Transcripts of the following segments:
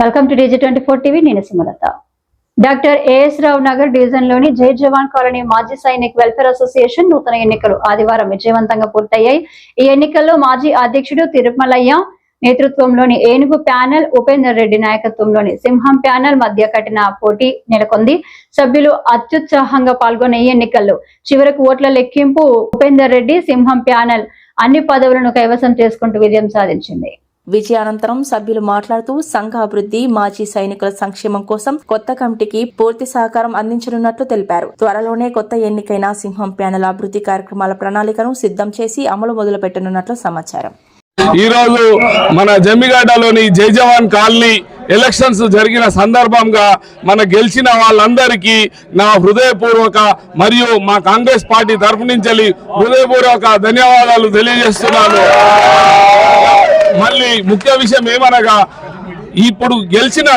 Welcome to DG24 TV. నేను Sumalatha. Doctor as రావు Nagar division లోని జై జవాన్ కాలనీ మాజీ సైనిక్ వెల్ఫేర్ అసోసియేషన్ నూతన ఎన్నికలు ఆదివారం విజయవంతంగా పూర్తయ్యాయి. ఈ ఎన్నికల్లో మాజీ అధ్యక్షుడు తిరుమలయ్య నేతృత్వంలోని ఏనుగు ప్యానెల్, ఉపేందర్ రెడ్డి నాయకత్వంలోని సింహం ప్యానెల్ మధ్య కఠిన పోటీ నెలకొంది. సభ్యులు అత్యుత్సాహంగా పాల్గొన్న ఈ ఎన్నికల్లో చివరకు ఓట్ల లెక్కింపు ఉపేందర్ రెడ్డి సింహం ప్యానెల్ అన్ని పదవులను కైవసం చేసుకుంటూ విజయం సాధించింది. విజయానంతరం సభ్యులు మాట్లాడుతూ సంఘ అభివృద్ధి, మాజీ సైనికుల సంక్షేమం కోసం కొత్త కమిటీకి పూర్తి సహకారం అందించనున్నట్లు తెలిపారు. త్వరలోనే కొత్త ఎన్నికైన సింహం ప్యానెల్ అభివృద్ధి కార్యక్రమాల ప్రణాళికను సిద్ధం చేసి అమలు మొదలు పెట్టనున్నట్లు సమాచారం. ఈ రోజు మన జమ్మిగడ్డలోని జై జవాన్ కాలనీ ఎలక్షన్స్ జరిగిన సందర్భంగా మన గెలిచిన వాళ్ళందరికీ నా హృదయపూర్వక మరియు మా కాంగ్రెస్ పార్టీ తరఫు నుంచి హృదయపూర్వక ధన్యవాదాలు తెలియజేస్తున్నాను. మళ్ళీ ముఖ్య విషయం ఏమనగా, ఇప్పుడు గెలిచిన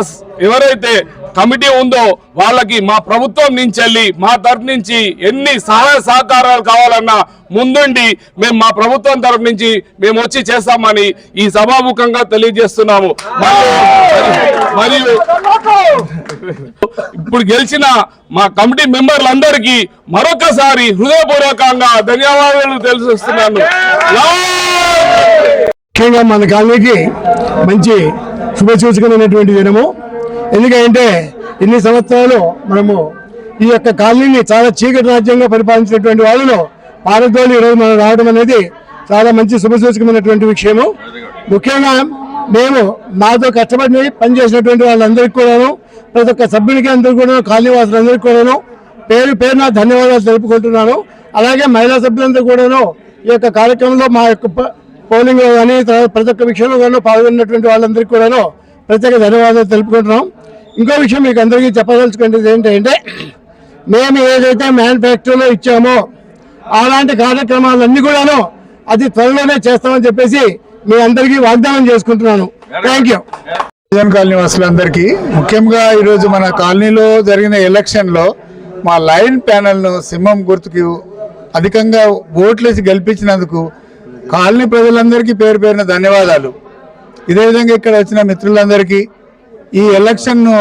ఎవరైతే కమిటీ ఉందో వాళ్ళకి మా ప్రభుత్వం నుంచి మా తరఫు నుంచి ఎన్ని సహాయ సహకారాలు కావాలన్నా ముందుండి మేము మా ప్రభుత్వం తరఫు నుంచి మేము వచ్చి చేస్తామని ఈ సభాముఖంగా తెలియజేస్తున్నాము. మరియు ఇప్పుడు గెలిచిన మా కమిటీ మెంబర్లందరికీ మరొకసారి హృదయపూర్వకంగా ధన్యవాదాలు తెలియజేస్తున్నాను. ముఖ్యంగా మన కాలనీకి మంచి శుభసూచకమైనటువంటి దినము. ఎందుకంటే ఇన్ని సంవత్సరాలు మనము ఈ యొక్క కాలనీని చాలా చీకటి రాజ్యంగా పరిపాలించినటువంటి వాళ్ళను పారదోలి ఈరోజు మనం రావడం అనేది చాలా మంచి శుభసూచకమైనటువంటి విషయము. ముఖ్యంగా మేము మాతో కష్టపడి పనిచేసినటువంటి వాళ్ళందరికీ కూడాను, ప్రతి ఒక్క సభ్యునికి అందరికీ కూడా, కాలనీ వాసులందరికీ కూడాను పేరు పేరున ధన్యవాదాలు తెలుపుకుంటున్నాను. అలాగే మహిళా సభ్యులందరూ కూడాను ఈ యొక్క కార్యక్రమంలో మా యొక్క పోలింగ్ కానీ ప్రతి ఒక్క విషయంలో కానీ పాల్గొన్నటువంటి వాళ్ళందరికీ కూడాను ప్రత్యేక ధన్యవాదాలు తెలుపుకుంటున్నాం. ఇంకో విషయం మీకు అందరికీ చెప్పదలుచుకునేది ఏంటంటే, మేము ఏదైతే మ్యానుఫ్యాక్చర్లో ఇచ్చామో అలాంటి కార్యక్రమాలన్నీ కూడాను అతి త్వరలోనే చేస్తామని చెప్పేసి మీ అందరికీ వాగ్దానం చేసుకుంటున్నాను. Thank you. జన్ కాలనీ వాసులందరికీ, ముఖ్యంగా ఈరోజు మన కాలనీలో జరిగిన ఎలక్షన్లో మా లైన్ ప్యానెల్ను సింహం గుర్తుకు అధికంగా ఓట్లేసి గెలిపించినందుకు కాలనీ ప్రజలందరికీ పేరు పేరున ధన్యవాదాలు. ఇదే విధంగా ఇక్కడ వచ్చిన మిత్రులందరికీ, ఈ ఎలక్షన్ను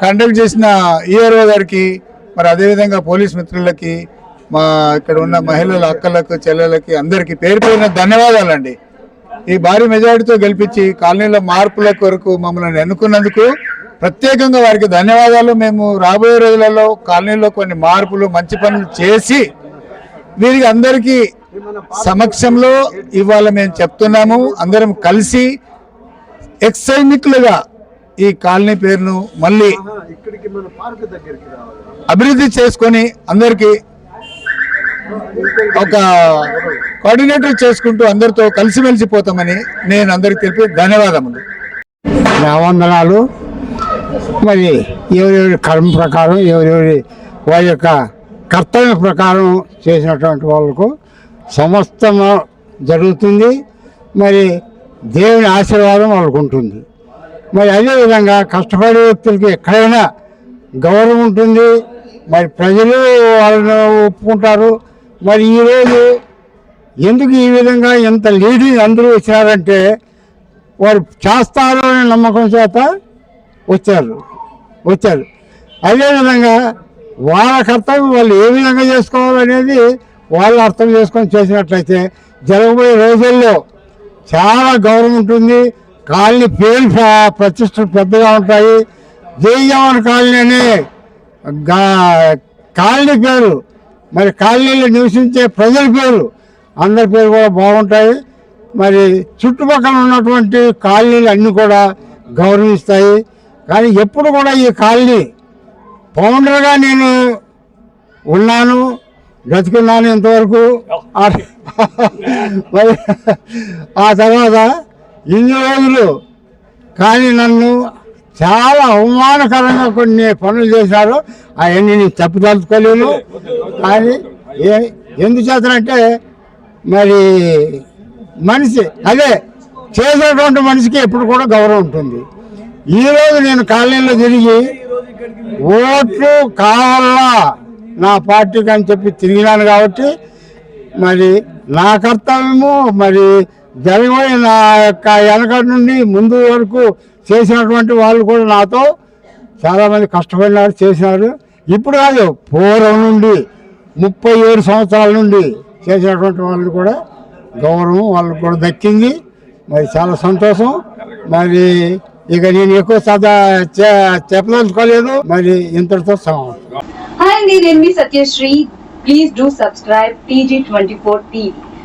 కండక్ట్ చేసిన ఈఆర్ఓ గారికి, మరి అదేవిధంగా పోలీస్ మిత్రులకి, మా ఇక్కడ ఉన్న మహిళల అక్కలకు, చెల్లెలకి అందరికీ పేరు పేరున ధన్యవాదాలండి. ఈ భారీ మెజారిటీతో గెలిపించి కాలనీలో మార్పుల కొరకు మమ్మల్ని ఎన్నుకున్నందుకు ప్రత్యేకంగా వారికి ధన్యవాదాలు. మేము రాబోయే రోజులలో కాలనీలో కొన్ని మార్పులు, మంచి పనులు చేసి వీరికి అందరికీ సమక్షంలో ఇవాళ మేము చెప్తున్నాము. అందరం కలిసి ఎక్స్ సైనికులుగా ఈ కాలనీ పేరును మళ్ళీ అభివృద్ధి చేసుకొని అందరికీ ఒక కోఆర్డినేటర్ చేసుకుంటూ అందరితో కలిసిమెలిసిపోతామని నేను అందరికి తెలిపి ధన్యవాదములు. వందనాలు. మరి ఎవరెవరి కర్మ ప్రకారం, ఎవరెవరి వారి యొక్క కర్తవ్య ప్రకారం చేసినటువంటి వాళ్ళకు సమస్తం జరుగుతుంది. మరి దేవుని ఆశీర్వాదం వాళ్ళకు ఉంటుంది. మరి అదేవిధంగా కష్టపడే వ్యక్తులకి ఎక్కడైనా గౌరవం ఉంటుంది. మరి ప్రజలు వాళ్ళని ఒప్పుకుంటారు. మరి ఈరోజు ఎందుకు ఈ విధంగా ఎంత లీడింగ్ అందరూ వచ్చారంటే, వారు చేస్తారు అనే నమ్మకం చేత వచ్చారు. అదేవిధంగా వాళ్ళ కర్తవ్యం వాళ్ళు ఏ విధంగా చేసుకోవాలనేది వాళ్ళు అర్థం చేసుకొని చేసినట్లయితే జరగబోయే రోజుల్లో చాలా గౌరవం ఉంటుంది. కాలనీ పేరు ప్రతిష్టలు పెద్దగా ఉంటాయి. జై జవాన్ కాలనీ అనే కాలనీ పేరు, మరి కాలనీలో నివసించే ప్రజల పేరు, అందరి పేరు కూడా బాగుంటాయి. మరి చుట్టుపక్కల ఉన్నటువంటి కాలనీలు అన్నీ కూడా గౌరవిస్తాయి. కానీ ఎప్పుడు కూడా ఈ కాలనీ ఫౌండర్గా నేను ఉన్నాను, బ్రతుకున్నాను ఇంతవరకు. మరి ఆ తర్వాత ఇన్ని రోజులు కానీ నన్ను చాలా అవమానకరంగా కొన్ని పనులు చేశారు. అవన్నీ నేను తప్పుదలుచుకోలేను. కానీ ఎందుచేతనంటే మరి మనిషి అదే చేసేటువంటి మనిషికి ఎప్పుడు కూడా గౌరవం ఉంటుంది. ఈరోజు నేను కాలనీలో తిరిగి ఓట్లు కావాలా నా పార్టీకి అని చెప్పి తిరిగినాను కాబట్టి మరి నా కర్తవ్యము మరి జరగబోయే నా యొక్క వెనక నుండి ముందు వరకు చేసినటువంటి వాళ్ళు కూడా నాతో చాలామంది కష్టపడినారు, చేసినారు. ఇప్పుడు కాదు, పూర్వం నుండి 37 సంవత్సరాల నుండి చేసినటువంటి వాళ్ళు కూడా గౌరవం వాళ్ళకు కూడా దక్కింది. మరి చాలా సంతోషం. మరి ఇక నేను ఎక్కువ చెప్పదలుచుకోలేదు. మరి ఇంతటితో సమానం. Hi, నేను మీ Satyasri. Please do subscribe TG24 TV.